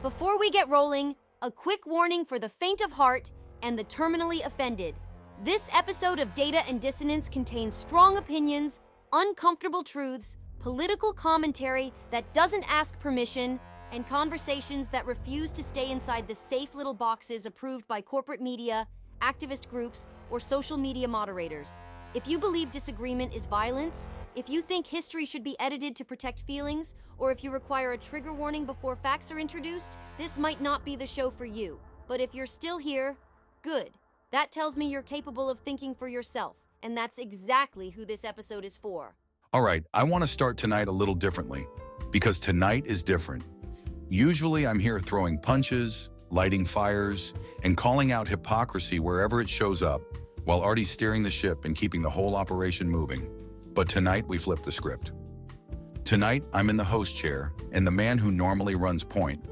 Before we get rolling, a quick warning for the faint of heart and the terminally offended. This episode of Data and Dissonance contains strong opinions, uncomfortable truths, political commentary that doesn't ask permission, and conversations that refuse to stay inside the safe little boxes approved by corporate media, activist groups, or social media moderators. If you believe disagreement is violence, if you think history should be edited to protect feelings, or if you require a trigger warning before facts are introduced, this might not be the show for you. But if you're still here, good. That tells me you're capable of thinking for yourself, and that's exactly who this episode is for. All right, I want to start tonight a little differently, because tonight is different. Usually I'm here throwing punches, lighting fires, and calling out hypocrisy wherever it shows up, while Artie's steering the ship and keeping the whole operation moving. But tonight we flipped the script. Tonight I'm in the host chair, and the man who normally runs point,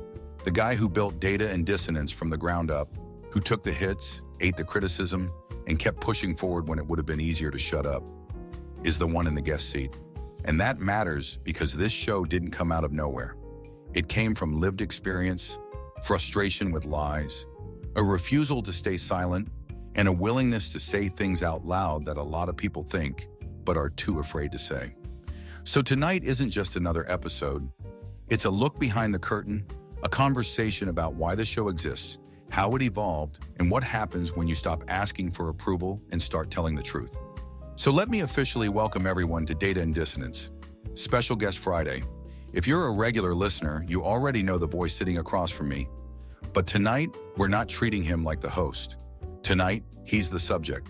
the guy who built Data and Dissonance from the ground up, who took the hits, ate the criticism, and kept pushing forward when it would have been easier to shut up, is the one in the guest seat. And that matters because this show didn't come out of nowhere. It came from lived experience, frustration with lies, a refusal to stay silent, and a willingness to say things out loud that a lot of people think but are too afraid to say. So tonight isn't just another episode. It's a look behind the curtain, a conversation about why the show exists, how it evolved, and what happens when you stop asking for approval and start telling the truth. So let me officially welcome everyone to Data and Dissonance. Special guest Friday. If you're a regular listener, you already know the voice sitting across from me. But tonight, we're not treating him like the host. Tonight, he's the subject.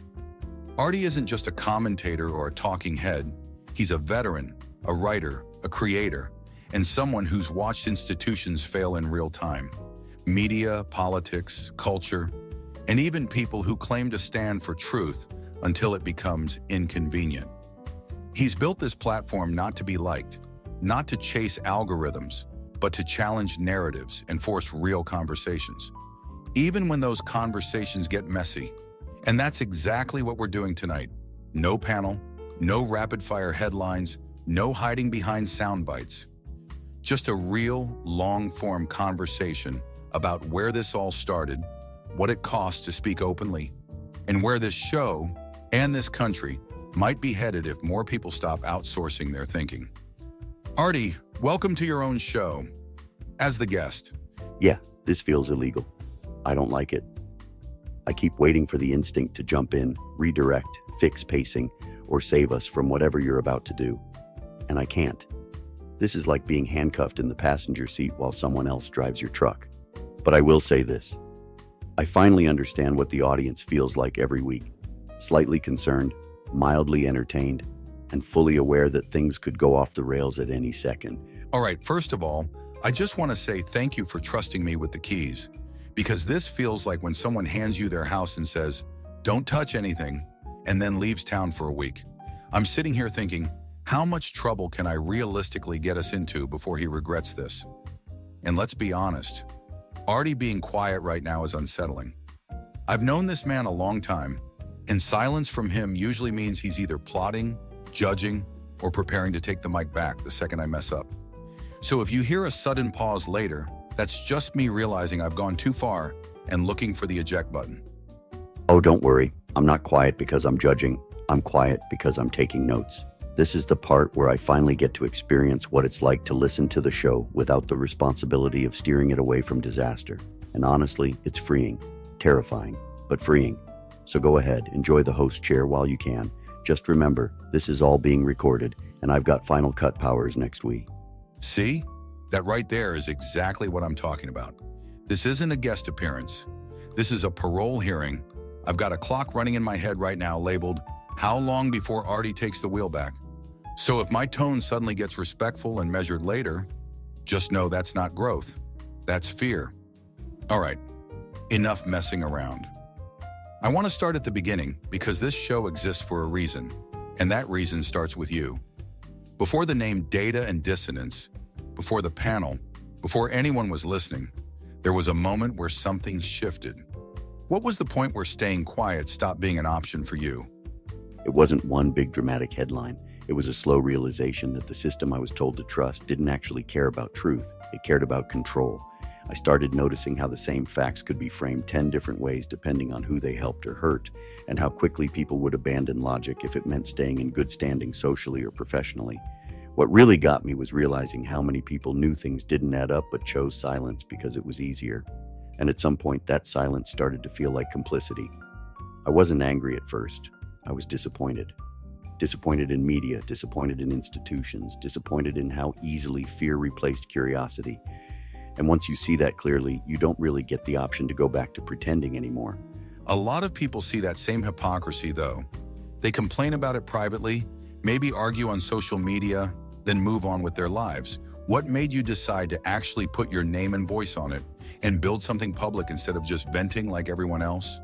Artie isn't just a commentator or a talking head. He's a veteran, a writer, a creator, and someone who's watched institutions fail in real time. Media, politics, culture, and even people who claim to stand for truth until it becomes inconvenient. He's built this platform not to be liked, not to chase algorithms, but to challenge narratives and force real conversations, even when those conversations get messy. And that's exactly what we're doing tonight. No panel, no rapid-fire headlines, no hiding behind sound bites. Just a real, long-form conversation about where this all started, what it costs to speak openly, and where this show and this country might be headed if more people stop outsourcing their thinking. Artie, welcome to your own show. As the guest. Yeah, this feels illegal. I don't like it. I keep waiting for the instinct to jump in, redirect, fix pacing, or save us from whatever you're about to do. And I can't. This is like being handcuffed in the passenger seat while someone else drives your truck. But I will say this. I finally understand what the audience feels like every week. Slightly concerned, mildly entertained, and fully aware that things could go off the rails at any second. All right, first of all, I just want to say thank you for trusting me with the keys, because this feels like when someone hands you their house and says, "Don't touch anything," and then leaves town for a week. I'm sitting here thinking, how much trouble can I realistically get us into before he regrets this? And let's be honest, Artie being quiet right now is unsettling. I've known this man a long time, and silence from him usually means he's either plotting, judging, or preparing to take the mic back the second I mess up. So if you hear a sudden pause later, that's just me realizing I've gone too far and looking for the eject button. Oh, don't worry. I'm not quiet because I'm judging. I'm quiet because I'm taking notes. This is the part where I finally get to experience what it's like to listen to the show without the responsibility of steering it away from disaster. And honestly, it's freeing. Terrifying, but freeing. So go ahead, enjoy the host chair while you can. Just remember, this is all being recorded, and I've got final cut powers next week. See? That right there is exactly what I'm talking about. This isn't a guest appearance. This is a parole hearing. I've got a clock running in my head right now labeled, "How long before Artie takes the wheel back?" So if my tone suddenly gets respectful and measured later, just know that's not growth. That's fear. All right, enough messing around. I want to start at the beginning because this show exists for a reason, and that reason starts with you. Before the name Data and Dissonance, before the panel, before anyone was listening, there was a moment where something shifted. What was the point where staying quiet stopped being an option for you? It wasn't one big dramatic headline. It was a slow realization that the system I was told to trust didn't actually care about truth. It cared about control. I started noticing how the same facts could be framed 10 different ways depending on who they helped or hurt, and how quickly people would abandon logic if it meant staying in good standing socially or professionally. What really got me was realizing how many people knew things didn't add up but chose silence because it was easier. And at some point, that silence started to feel like complicity. I wasn't angry at first. I was disappointed. Disappointed in media, disappointed in institutions, disappointed in how easily fear replaced curiosity. And once you see that clearly, you don't really get the option to go back to pretending anymore. A lot of people see that same hypocrisy, though. They complain about it privately, maybe argue on social media, then move on with their lives. What made you decide to actually put your name and voice on it and build something public instead of just venting like everyone else?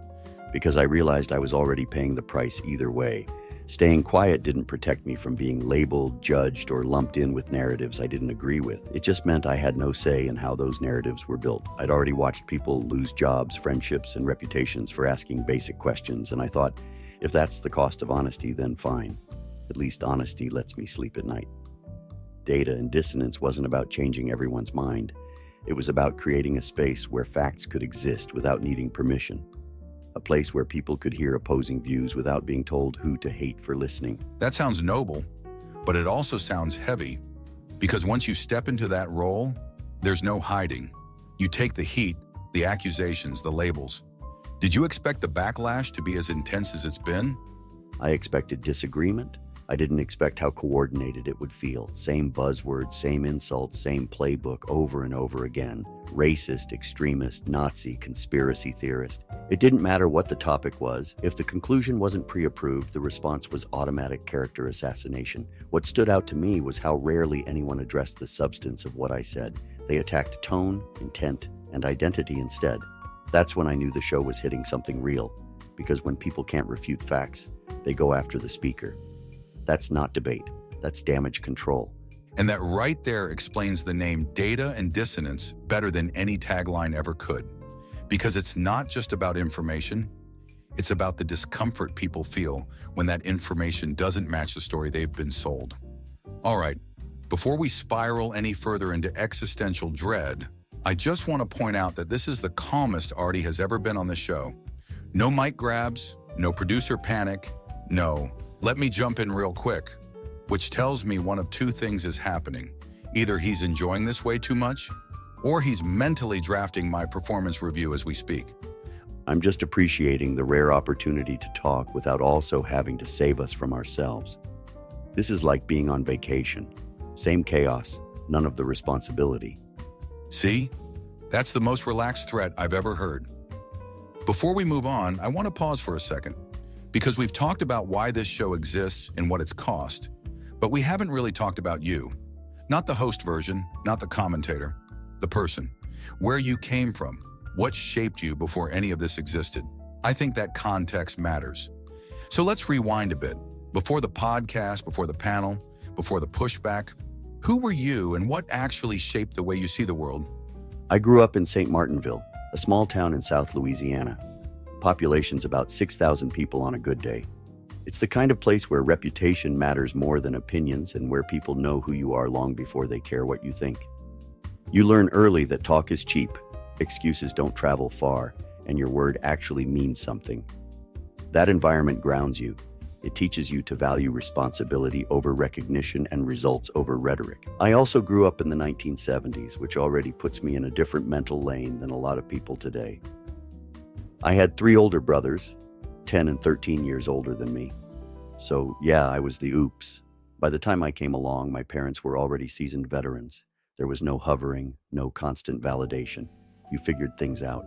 Because I realized I was already paying the price either way. Staying quiet didn't protect me from being labeled, judged, or lumped in with narratives I didn't agree with. It just meant I had no say in how those narratives were built. I'd already watched people lose jobs, friendships, and reputations for asking basic questions, and I thought, if that's the cost of honesty, then fine. At least honesty lets me sleep at night. Data and Dissonance wasn't about changing everyone's mind. It was about creating a space where facts could exist without needing permission. A place where people could hear opposing views without being told who to hate for listening. That sounds noble, but it also sounds heavy, because once you step into that role, there's no hiding. You take the heat, the accusations, the labels. Did you expect the backlash to be as intense as it's been? I expected disagreement. I didn't expect how coordinated it would feel. Same buzzwords, same insults, same playbook over and over again. Racist, extremist, Nazi, conspiracy theorist. It didn't matter what the topic was. If the conclusion wasn't pre-approved, the response was automatic character assassination. What stood out to me was how rarely anyone addressed the substance of what I said. They attacked tone, intent, and identity instead. That's when I knew the show was hitting something real. Because when people can't refute facts, they go after the speaker. That's not debate. That's damage control. And that right there explains the name Data and Dissonance better than any tagline ever could. Because it's not just about information, it's about the discomfort people feel when that information doesn't match the story they've been sold. All right, before we spiral any further into existential dread, I just want to point out that this is the calmest Artie has ever been on the show. No mic grabs, no producer panic, no. Let me jump in real quick, which tells me one of two things is happening. Either he's enjoying this way too much, or he's mentally drafting my performance review as we speak. I'm just appreciating the rare opportunity to talk without also having to save us from ourselves. This is like being on vacation. Same chaos, none of the responsibility. See? That's the most relaxed threat I've ever heard. Before we move on, I want to pause for a second. Because we've talked about why this show exists and what it's cost, but we haven't really talked about you. Not the host version, not the commentator, the person. Where you came from, what shaped you before any of this existed. I think that context matters. So let's rewind a bit. Before the podcast, before the panel, before the pushback, who were you and what actually shaped the way you see the world? I grew up in Saint Martinville, a small town in South Louisiana. Population's about 6,000 people on a good day. It's the kind of place where reputation matters more than opinions and where people know who you are long before they care what you think. You learn early that talk is cheap, excuses don't travel far, and your word actually means something. That environment grounds you. It teaches you to value responsibility over recognition and results over rhetoric. I also grew up in the 1970s, which already puts me in a different mental lane than a lot of people today. I had 3 older brothers, 10 and 13 years older than me. So yeah, I was the oops. By the time I came along, my parents were already seasoned veterans. There was no hovering, no constant validation. You figured things out.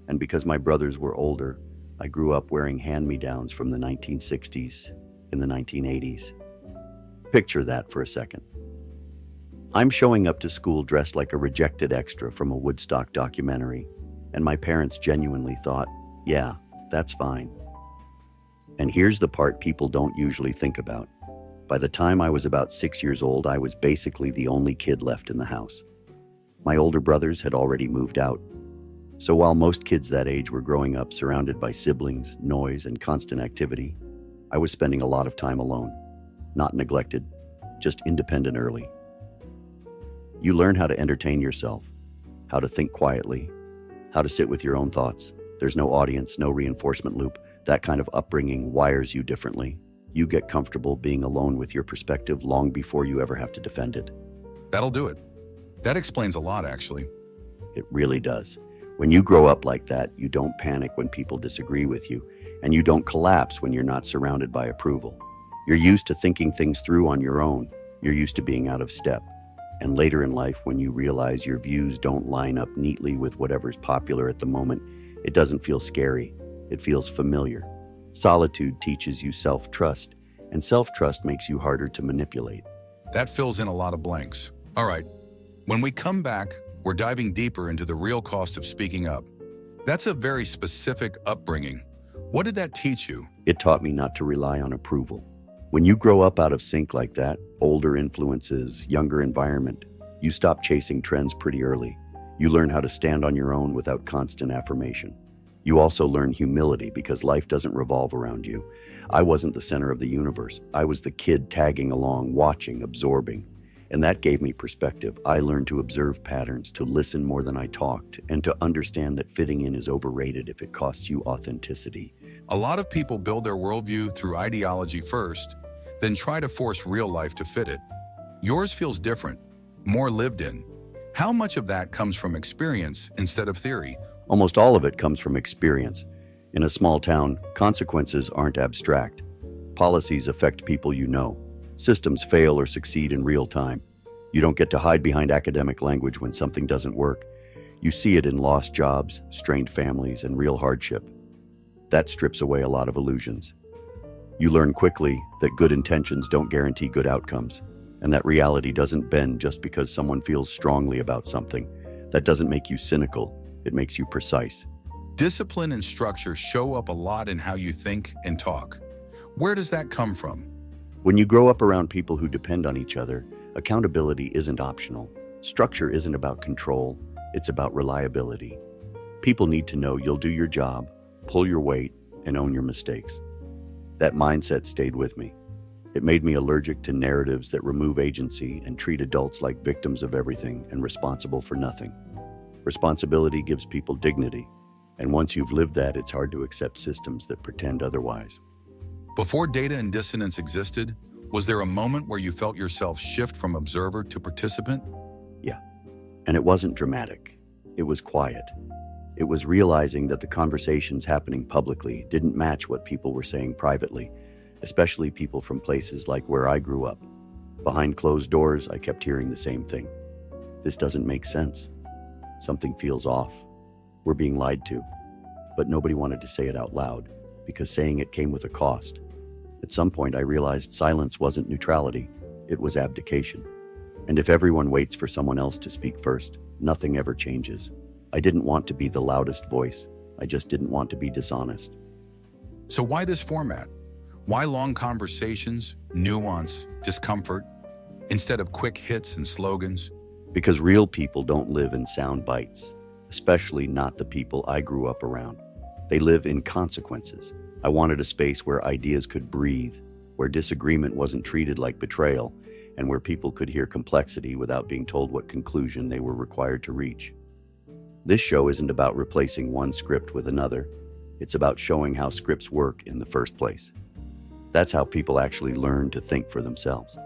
And because my brothers were older, I grew up wearing hand-me-downs from the 1960s in the 1980s. Picture that for a second. I'm showing up to school dressed like a rejected extra from a Woodstock documentary, and my parents genuinely thought, yeah, that's fine. And here's the part people don't usually think about. By the time I was about 6 years old, I was basically the only kid left in the house. My older brothers had already moved out. So while most kids that age were growing up surrounded by siblings, noise, and constant activity, I was spending a lot of time alone. Not neglected, just independent early. You learn how to entertain yourself. how to think quietly, how to sit with your own thoughts. There's no audience, no reinforcement loop. That kind of upbringing wires you differently. You get comfortable being alone with your perspective long before you ever have to defend it. That'll do it. That explains a lot, actually. It really does. When you grow up like that, you don't panic when people disagree with you, and you don't collapse when you're not surrounded by approval. You're used to thinking things through on your own. You're used to being out of step. And later in life, when you realize your views don't line up neatly with whatever's popular at the moment, it doesn't feel scary. It feels familiar. Solitude teaches you self-trust, and self-trust makes you harder to manipulate. That fills in a lot of blanks. All right. When we come back, we're diving deeper into the real cost of speaking up. That's a very specific upbringing. What did that teach you? It taught me not to rely on approval. When you grow up out of sync like that, older influences, younger environment, you stop chasing trends pretty early. You learn how to stand on your own without constant affirmation. You also learn humility because life doesn't revolve around you. I wasn't the center of the universe. I was the kid tagging along, watching, absorbing. And that gave me perspective. I learned to observe patterns, to listen more than I talked, and to understand that fitting in is overrated if it costs you authenticity. A lot of people build their worldview through ideology first, then try to force real life to fit it. Yours feels different, more lived in. How much of that comes from experience instead of theory? Almost all of it comes from experience. In a small town, consequences aren't abstract. Policies affect people you know. Systems fail or succeed in real time. You don't get to hide behind academic language when something doesn't work. You see it in lost jobs, strained families, and real hardship. That strips away a lot of illusions. You learn quickly that good intentions don't guarantee good outcomes, and that reality doesn't bend just because someone feels strongly about something. That doesn't make you cynical. It makes you precise. Discipline and structure show up a lot in how you think and talk. Where does that come from? When you grow up around people who depend on each other, accountability isn't optional. Structure isn't about control, it's about reliability. People need to know you'll do your job, pull your weight, and own your mistakes. That mindset stayed with me. It made me allergic to narratives that remove agency and treat adults like victims of everything and responsible for nothing. Responsibility gives people dignity, and once you've lived that, it's hard to accept systems that pretend otherwise. Before Data and Dissonance existed, was there a moment where you felt yourself shift from observer to participant? Yeah, and it wasn't dramatic. It was quiet. It was realizing that the conversations happening publicly didn't match what people were saying privately, especially people from places like where I grew up. Behind closed doors, I kept hearing the same thing. This doesn't make sense. Something feels off. We're being lied to. But nobody wanted to say it out loud, because saying it came with a cost. At some point, I realized silence wasn't neutrality, it was abdication. And if everyone waits for someone else to speak first, nothing ever changes. I didn't want to be the loudest voice. I just didn't want to be dishonest. So why this format? Why long conversations, nuance, discomfort, instead of quick hits and slogans? Because real people don't live in sound bites, especially not the people I grew up around. They live in consequences. I wanted a space where ideas could breathe, where disagreement wasn't treated like betrayal, and where people could hear complexity without being told what conclusion they were required to reach. This show isn't about replacing one script with another. It's about showing how scripts work in the first place. That's how people actually learn to think for themselves.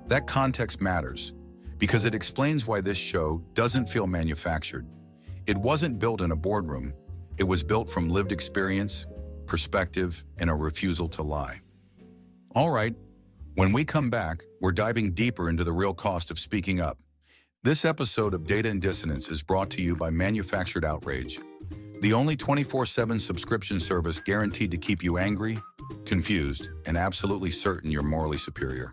That context matters, because it explains why this show doesn't feel manufactured. It wasn't built in a boardroom. It was built from lived experience, perspective, and a refusal to lie. All right, when we come back, we're diving deeper into the real cost of speaking up. This episode of Data and Dissonance is brought to you by Manufactured Outrage, the only 24/7 subscription service guaranteed to keep you angry, confused, and absolutely certain you're morally superior.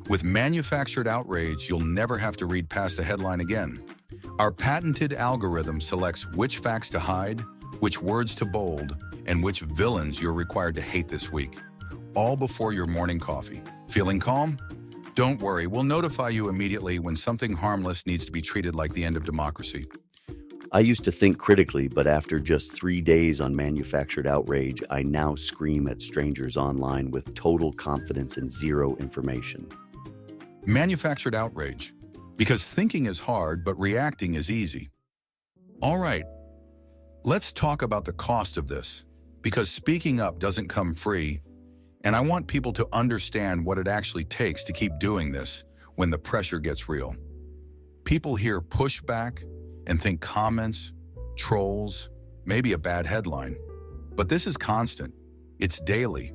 With Manufactured Outrage, you'll never have to read past a headline again. Our patented algorithm selects which facts to hide, which words to bold, and which villains you're required to hate this week, all before your morning coffee. Feeling calm? Don't worry, we'll notify you immediately when something harmless needs to be treated like the end of democracy. I used to think critically, but after just 3 days on Manufactured Outrage, I now scream at strangers online with total confidence and zero information. Manufactured Outrage, because thinking is hard, but reacting is easy. All right, let's talk about the cost of this, because speaking up doesn't come free, and I want people to understand what it actually takes to keep doing this when the pressure gets real. People hear pushback and think comments, trolls, maybe a bad headline. But this is constant. It's daily.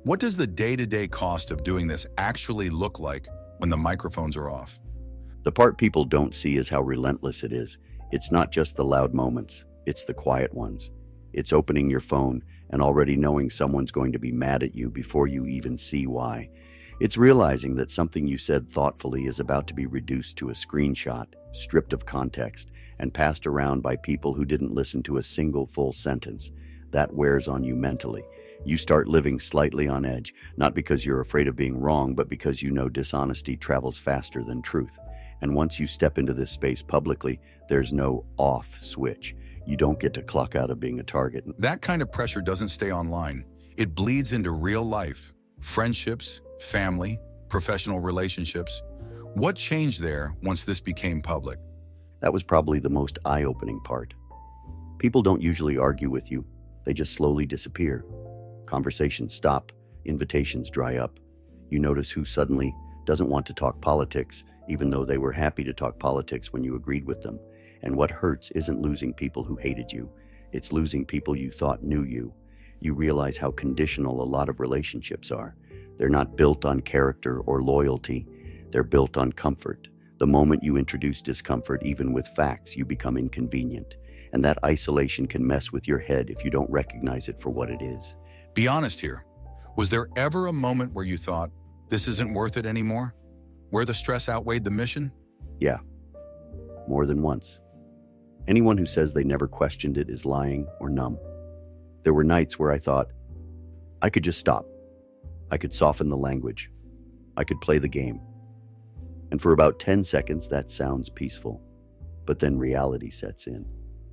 What does the day-to-day cost of doing this actually look like when the microphones are off? The part people don't see is how relentless it is. It's not just the loud moments, it's the quiet ones. It's opening your phone and already knowing someone's going to be mad at you before you even see why. It's realizing that something you said thoughtfully is about to be reduced to a screenshot, stripped of context, and passed around by people who didn't listen to a single full sentence. That wears on you mentally. You start living slightly on edge, not because you're afraid of being wrong, but because you know dishonesty travels faster than truth. And once you step into this space publicly, there's no off switch. You don't get to clock out of being a target. That kind of pressure doesn't stay online. It bleeds into real life, friendships, family, professional relationships. What changed there once this became public? That was probably the most eye-opening part. People don't usually argue with you. They just slowly disappear. Conversations stop, invitations dry up. You notice who suddenly doesn't want to talk politics, even though they were happy to talk politics when you agreed with them. And what hurts isn't losing people who hated you. It's losing people you thought knew you. You realize how conditional a lot of relationships are. They're not built on character or loyalty. They're built on comfort. The moment you introduce discomfort, even with facts, you become inconvenient. And that isolation can mess with your head if you don't recognize it for what it is. Be honest here. Was there ever a moment where you thought, this isn't worth it anymore? Where the stress outweighed the mission? Yeah, more than once. Anyone who says they never questioned it is lying or numb. There were nights where I thought, I could just stop. I could soften the language. I could play the game. And for about 10 seconds, that sounds peaceful. But then reality sets in.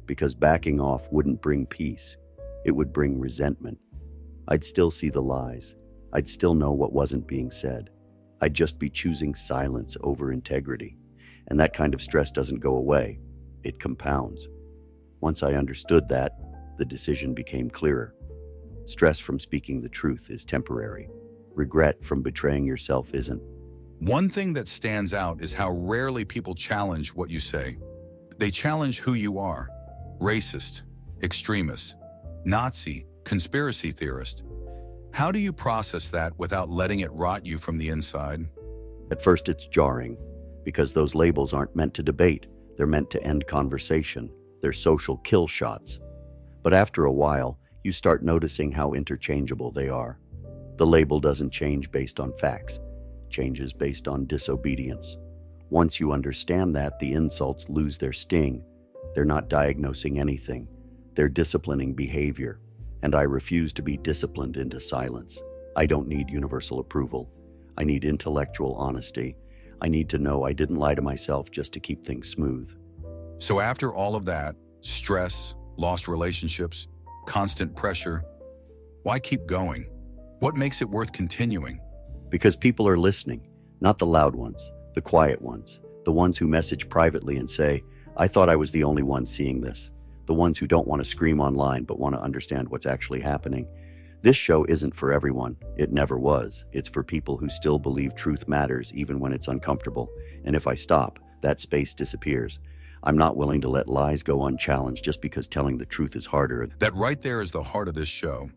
Because backing off wouldn't bring peace. It would bring resentment. I'd still see the lies. I'd still know what wasn't being said. I'd just be choosing silence over integrity. And that kind of stress doesn't go away. It compounds. Once I understood that, the decision became clearer. Stress from speaking the truth is temporary. Regret from betraying yourself isn't. One thing that stands out is how rarely people challenge what you say. They challenge who you are. Racist, extremist, Nazi, conspiracy theorist. How do you process that without letting it rot you from the inside? At first it's jarring, because those labels aren't meant to debate. They're meant to end conversation. They're social kill shots. But after a while, you start noticing how interchangeable they are. The label doesn't change based on facts. It changes based on disobedience. Once you understand that, the insults lose their sting. They're not diagnosing anything. They're disciplining behavior. And I refuse to be disciplined into silence. I don't need universal approval. I need intellectual honesty. I need to know I didn't lie to myself just to keep things smooth. So after all of that, stress, lost relationships, constant pressure, why keep going? What makes it worth continuing? Because people are listening, not the loud ones, the quiet ones, the ones who message privately and say, I thought I was the only one seeing this. The ones who don't want to scream online but want to understand what's actually happening. This show isn't for everyone. It never was. It's for people who still believe truth matters even when it's uncomfortable. And if I stop, that space disappears. I'm not willing to let lies go unchallenged just because telling the truth is harder. That right there is the heart of this show.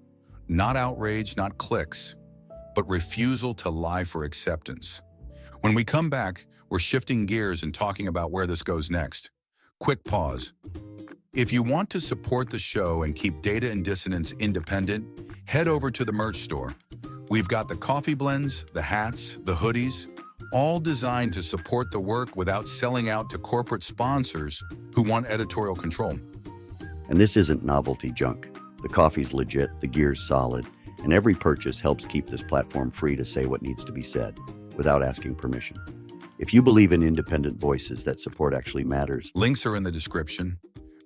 Not outrage, not clicks, but refusal to lie for acceptance. When we come back, we're shifting gears and talking about where this goes next. Quick pause. If you want to support the show and keep Data and Dissonance independent, head over to the merch store. We've got the coffee blends, the hats, the hoodies, all designed to support the work without selling out to corporate sponsors who want editorial control. And this isn't novelty junk. The coffee's legit, the gear's solid, and every purchase helps keep this platform free to say what needs to be said without asking permission. If you believe in independent voices, that support actually matters. Links are in the description.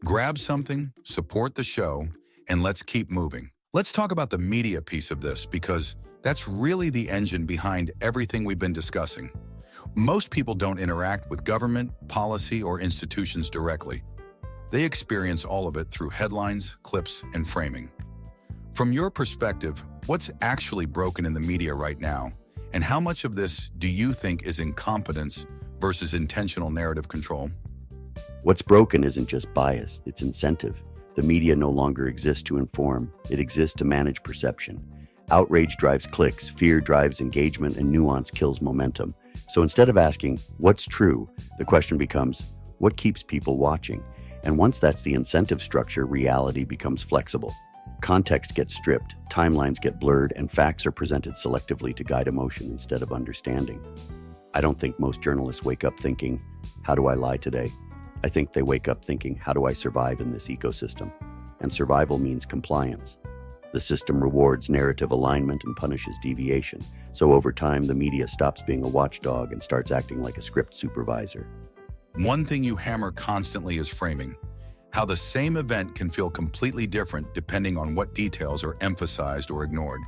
Grab something, support the show, and let's keep moving. Let's talk about the media piece of this because that's really the engine behind everything we've been discussing. Most people don't interact with government, policy, or institutions directly. They experience all of it through headlines, clips, and framing. From your perspective, what's actually broken in the media right now, and how much of this do you think is incompetence versus intentional narrative control? What's broken isn't just bias, it's incentive. The media no longer exists to inform, it exists to manage perception. Outrage drives clicks, fear drives engagement, and nuance kills momentum. So instead of asking, what's true, the question becomes, what keeps people watching? And once that's the incentive structure, reality becomes flexible. Context gets stripped, timelines get blurred, and facts are presented selectively to guide emotion instead of understanding. I don't think most journalists wake up thinking, how do I lie today? I think they wake up thinking, how do I survive in this ecosystem? And survival means compliance. The system rewards narrative alignment and punishes deviation. So over time, the media stops being a watchdog and starts acting like a script supervisor. One thing you hammer constantly is framing. How the same event can feel completely different depending on what details are emphasized or ignored.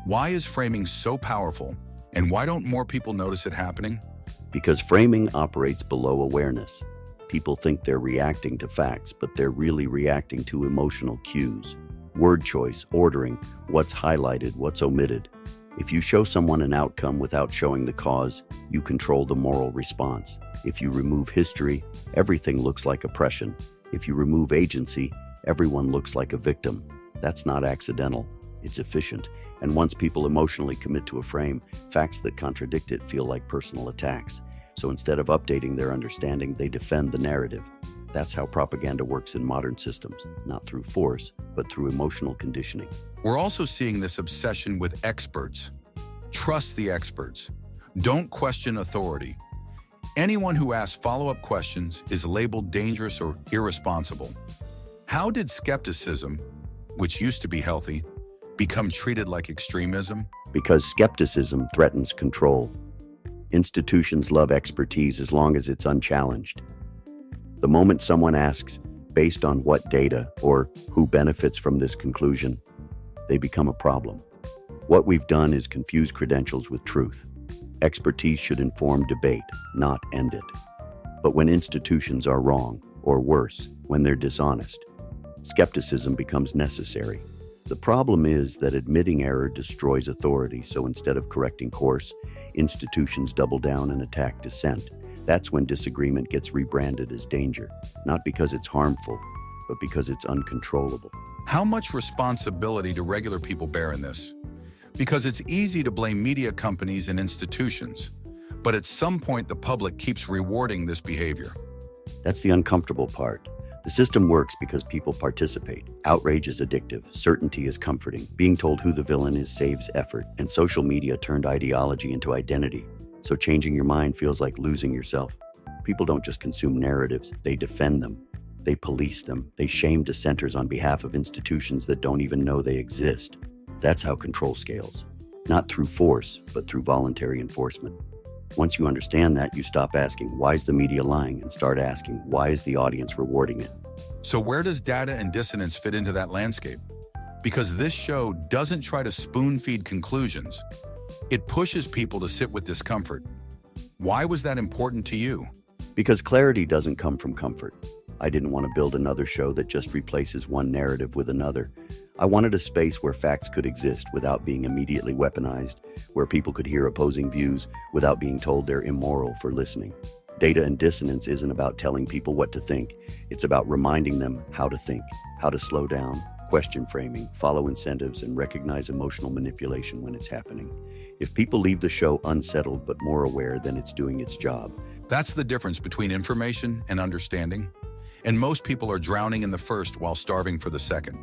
Why is framing so powerful, and why don't more people notice it happening? Because framing operates below awareness. People think they're reacting to facts, but they're really reacting to emotional cues. Word choice, ordering, what's highlighted, what's omitted. If you show someone an outcome without showing the cause, you control the moral response. If you remove history, everything looks like oppression. If you remove agency, everyone looks like a victim. That's not accidental, it's efficient. And once people emotionally commit to a frame, facts that contradict it feel like personal attacks. So instead of updating their understanding, they defend the narrative. That's how propaganda works in modern systems, not through force, but through emotional conditioning. We're also seeing this obsession with experts. Trust the experts. Don't question authority. Anyone who asks follow-up questions is labeled dangerous or irresponsible. How did skepticism, which used to be healthy, become treated like extremism? Because skepticism threatens control. Institutions love expertise as long as it's unchallenged. The moment someone asks, based on what data or who benefits from this conclusion, they become a problem. What we've done is confuse credentials with truth. Expertise should inform debate, not end it. But when institutions are wrong, or worse, when they're dishonest, skepticism becomes necessary. The problem is that admitting error destroys authority, so instead of correcting course, institutions double down and attack dissent. That's when disagreement gets rebranded as danger, not because it's harmful, but because it's uncontrollable. How much responsibility do regular people bear in this? Because it's easy to blame media companies and institutions, but at some point the public keeps rewarding this behavior. That's the uncomfortable part. The system works because people participate. Outrage is addictive, certainty is comforting, being told who the villain is saves effort, and social media turned ideology into identity. So changing your mind feels like losing yourself. People don't just consume narratives, they defend them. They police them. They shame dissenters on behalf of institutions that don't even know they exist. That's how control scales. Not through force, but through voluntary enforcement. Once you understand that, you stop asking, why is the media lying? And start asking, why is the audience rewarding it? So where does data and dissonance fit into that landscape? Because this show doesn't try to spoon-feed conclusions. It pushes people to sit with discomfort. Why was that important to you? Because clarity doesn't come from comfort. I didn't want to build another show that just replaces one narrative with another. I wanted a space where facts could exist without being immediately weaponized, where people could hear opposing views without being told they're immoral for listening. Data and dissonance isn't about telling people what to think. It's about reminding them how to think, how to slow down, question framing, follow incentives, and recognize emotional manipulation when it's happening. If people leave the show unsettled but more aware, then it's doing its job. That's the difference between information and understanding. And most people are drowning in the first while starving for the second.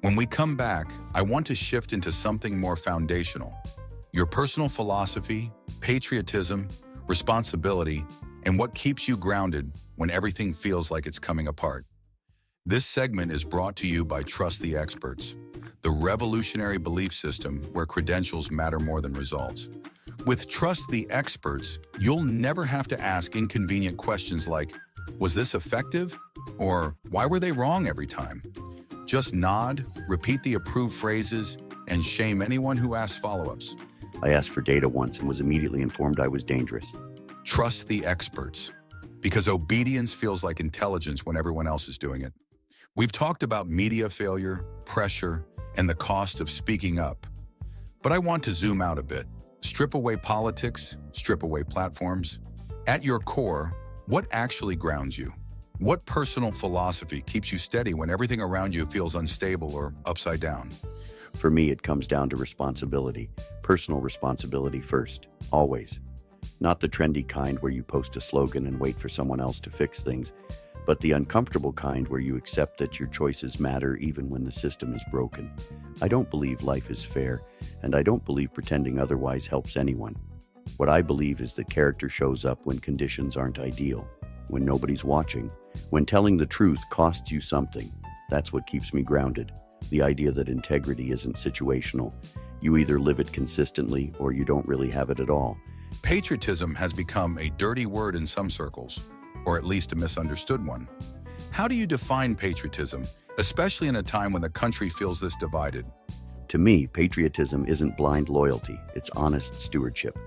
When we come back, I want to shift into something more foundational. Your personal philosophy, patriotism, responsibility, and what keeps you grounded when everything feels like it's coming apart. This segment is brought to you by Trust the Experts, the revolutionary belief system where credentials matter more than results. With Trust the Experts, you'll never have to ask inconvenient questions like, was this effective? Or why were they wrong every time? Just nod, repeat the approved phrases, and shame anyone who asks follow-ups. I asked for data once and was immediately informed I was dangerous. Trust the Experts. because obedience feels like intelligence when everyone else is doing it. We've talked about media failure, pressure, and the cost of speaking up. But I want to zoom out a bit. Strip away politics, strip away platforms. At your core, what actually grounds you? What personal philosophy keeps you steady when everything around you feels unstable or upside down? For me, it comes down to responsibility, personal responsibility first, always. Not the trendy kind where you post a slogan and wait for someone else to fix things, but the uncomfortable kind where you accept that your choices matter even when the system is broken. I don't believe life is fair, and I don't believe pretending otherwise helps anyone. What I believe is that character shows up when conditions aren't ideal, when nobody's watching, when telling the truth costs you something. That's what keeps me grounded. The idea that integrity isn't situational. You either live it consistently or you don't really have it at all. Patriotism has become a dirty word in some circles, or at least a misunderstood one. How do you define patriotism, especially in a time when the country feels this divided? To me, patriotism isn't blind loyalty, it's honest stewardship.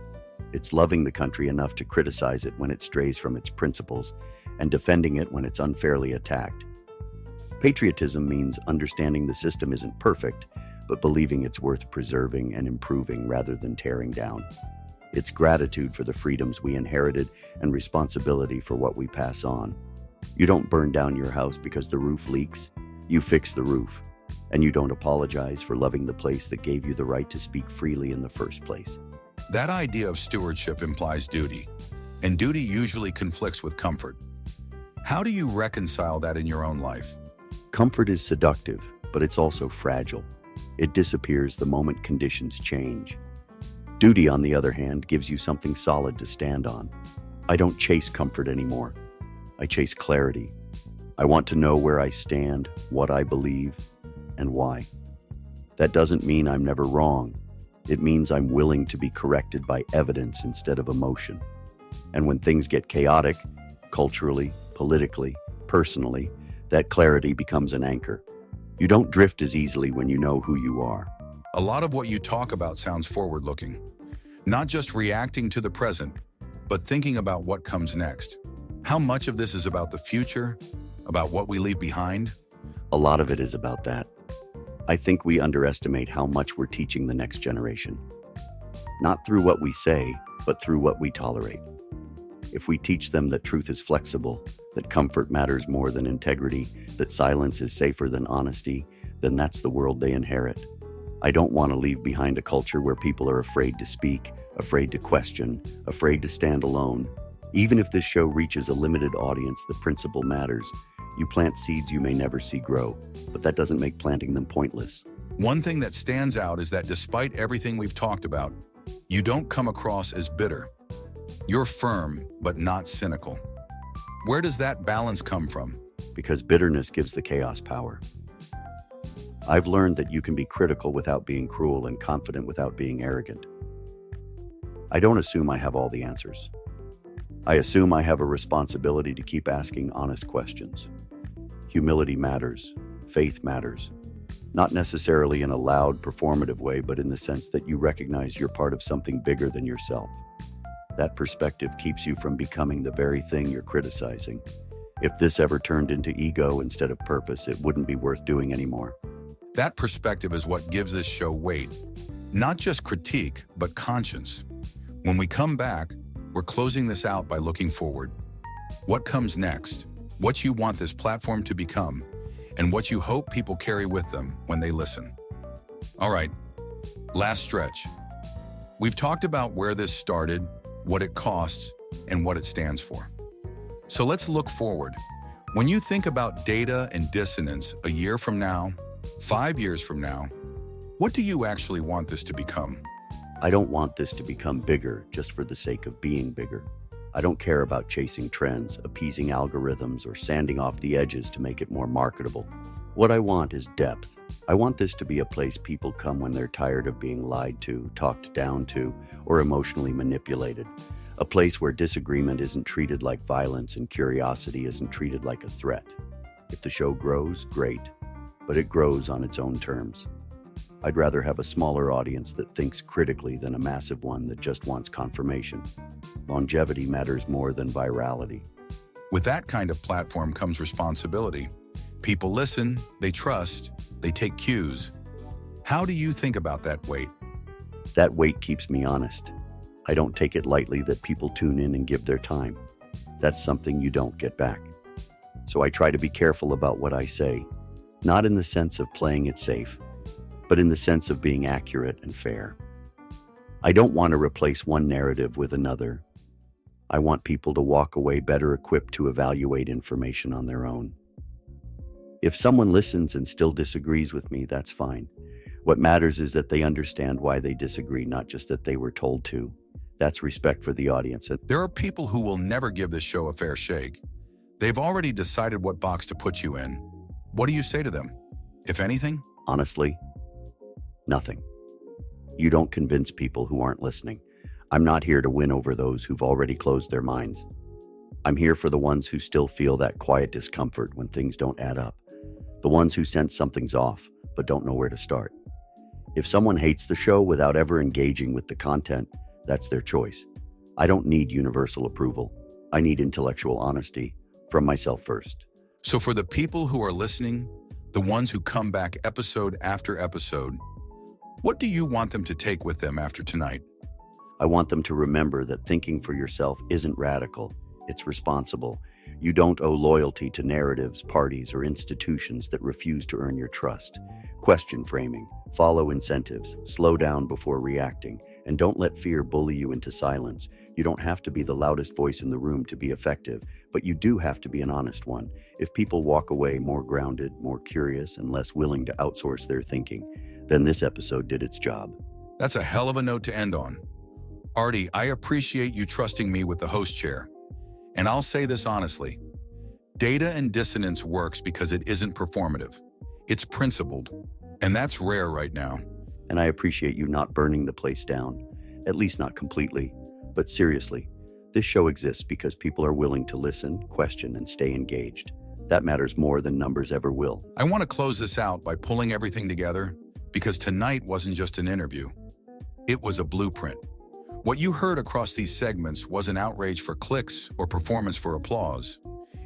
It's loving the country enough to criticize it when it strays from its principles and defending it when it's unfairly attacked. Patriotism means understanding the system isn't perfect, but believing it's worth preserving and improving rather than tearing down. It's gratitude for the freedoms we inherited and responsibility for what we pass on. You don't burn down your house because the roof leaks. You fix the roof. And you don't apologize for loving the place that gave you the right to speak freely in the first place. That idea of stewardship implies duty, and duty usually conflicts with comfort. How do you reconcile that in your own life? Comfort is seductive, but it's also fragile. It disappears the moment conditions change. Duty, on the other hand, gives you something solid to stand on. I don't chase comfort anymore. I chase clarity. I want to know where I stand, what I believe, and why. That doesn't mean I'm never wrong. It means I'm willing to be corrected by evidence instead of emotion. And when things get chaotic, culturally, politically, personally, that clarity becomes an anchor. You don't drift as easily when you know who you are. A lot of what you talk about sounds forward-looking. Not just reacting to the present, but thinking about what comes next. How much of this is about the future, about what we leave behind? A lot of it is about that. I think we underestimate how much we're teaching the next generation. Not through what we say, but through what we tolerate. If we teach them that truth is flexible, that comfort matters more than integrity, that silence is safer than honesty, then that's the world they inherit. I don't want to leave behind a culture where people are afraid to speak, afraid to question, afraid to stand alone. Even if this show reaches a limited audience, the principle matters. You plant seeds you may never see grow, but that doesn't make planting them pointless. One thing that stands out is that despite everything we've talked about, you don't come across as bitter. You're firm, but not cynical. Where does that balance come from? Because bitterness gives the chaos power. I've learned that you can be critical without being cruel and confident without being arrogant. I don't assume I have all the answers. I assume I have a responsibility to keep asking honest questions. Humility matters. Faith matters. Not necessarily in a loud, performative way, but in the sense that you recognize you're part of something bigger than yourself. That perspective keeps you from becoming the very thing you're criticizing. If this ever turned into ego instead of purpose, it wouldn't be worth doing anymore. That perspective is what gives this show weight. Not just critique, but conscience. When we come back, we're closing this out by looking forward. What comes next? What you want this platform to become? And what you hope people carry with them when they listen. All right, last stretch. We've talked about where this started, what it costs, and what it stands for. So let's look forward. When you think about data and dissonance a year from now, 5 years from now, what do you actually want this to become? I don't want this to become bigger just for the sake of being bigger. I don't care about chasing trends, appeasing algorithms, or sanding off the edges to make it more marketable. What I want is depth. I want this to be a place people come when they're tired of being lied to, talked down to, or emotionally manipulated. A place where disagreement isn't treated like violence and curiosity isn't treated like a threat. If the show grows, great, but it grows on its own terms. I'd rather have a smaller audience that thinks critically than a massive one that just wants confirmation. Longevity matters more than virality. With that kind of platform comes responsibility. People listen, they trust, they take cues. How do you think about that weight? That weight keeps me honest. I don't take it lightly that people tune in and give their time. That's something you don't get back. So I try to be careful about what I say, not in the sense of playing it safe, but in the sense of being accurate and fair. I don't want to replace one narrative with another. I want people to walk away better equipped to evaluate information on their own. If someone listens and still disagrees with me, that's fine. What matters is that they understand why they disagree, not just that they were told to. That's respect for the audience. There are people who will never give this show a fair shake. They've already decided what box to put you in. What do you say to them, if anything? Honestly, nothing. You don't convince people who aren't listening. I'm not here to win over those who've already closed their minds. I'm here for the ones who still feel that quiet discomfort when things don't add up. The ones who sense something's off, but don't know where to start. If someone hates the show without ever engaging with the content, that's their choice. I don't need universal approval. I need intellectual honesty from myself first. So for the people who are listening, the ones who come back episode after episode, what do you want them to take with them after tonight? I want them to remember that thinking for yourself isn't radical, it's responsible. You don't owe loyalty to narratives, parties, or institutions that refuse to earn your trust. Question framing, follow incentives, slow down before reacting, and don't let fear bully you into silence. You don't have to be the loudest voice in the room to be effective, but you do have to be an honest one. If people walk away more grounded, more curious, and less willing to outsource their thinking, then this episode did its job. That's a hell of a note to end on. Artie, I appreciate you trusting me with the host chair. And I'll say this honestly, Data and Dissonance works because it isn't performative. It's principled, and that's rare right now. And I appreciate you not burning the place down, at least not completely. But seriously, this show exists because people are willing to listen, question, and stay engaged. That matters more than numbers ever will. I want to close this out by pulling everything together, because tonight wasn't just an interview. It was a blueprint. What you heard across these segments wasn't outrage for clicks or performance for applause.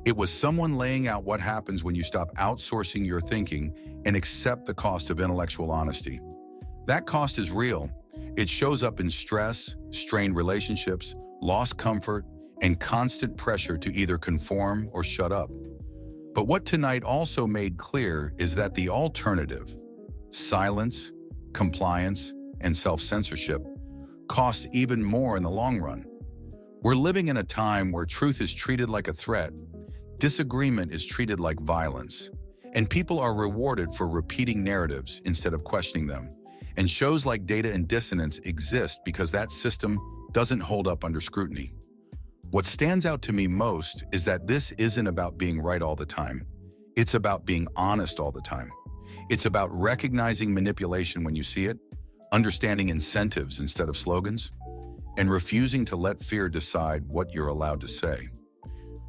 It was someone laying out what happens when you stop outsourcing your thinking and accept the cost of intellectual honesty. That cost is real. It shows up in stress, strained relationships, lost comfort, and constant pressure to either conform or shut up. But what tonight also made clear is that the alternative, silence, compliance, and self-censorship, costs even more in the long run. We're living in a time where truth is treated like a threat, disagreement is treated like violence, and people are rewarded for repeating narratives instead of questioning them. And shows like Data and Dissonance exist because that system doesn't hold up under scrutiny. What stands out to me most is that this isn't about being right all the time. It's about being honest all the time. It's about recognizing manipulation when you see it, understanding incentives instead of slogans, and refusing to let fear decide what you're allowed to say.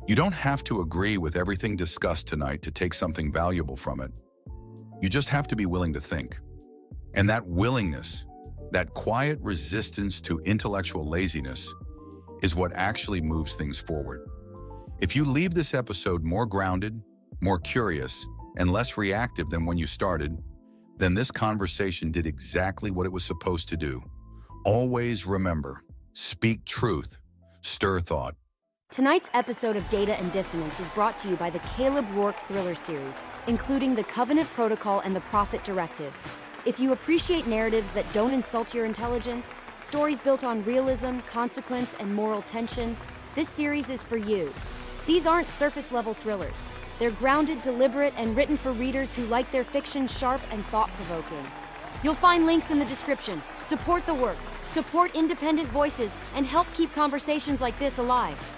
You don't have to agree with everything discussed tonight to take something valuable from it. You just have to be willing to think. And that willingness, that quiet resistance to intellectual laziness, is what actually moves things forward. If you leave this episode more grounded, more curious, and less reactive than when you started, then this conversation did exactly what it was supposed to do. Always remember, speak truth, stir thought. Tonight's episode of Data and Dissonance is brought to you by the Caleb Rourke thriller series, including The Covenant Protocol and The Prophet Directive. If you appreciate narratives that don't insult your intelligence, stories built on realism, consequence, and moral tension, this series is for you. These aren't surface-level thrillers. They're grounded, deliberate, and written for readers who like their fiction sharp and thought-provoking. You'll find links in the description. Support the work, support independent voices, and help keep conversations like this alive.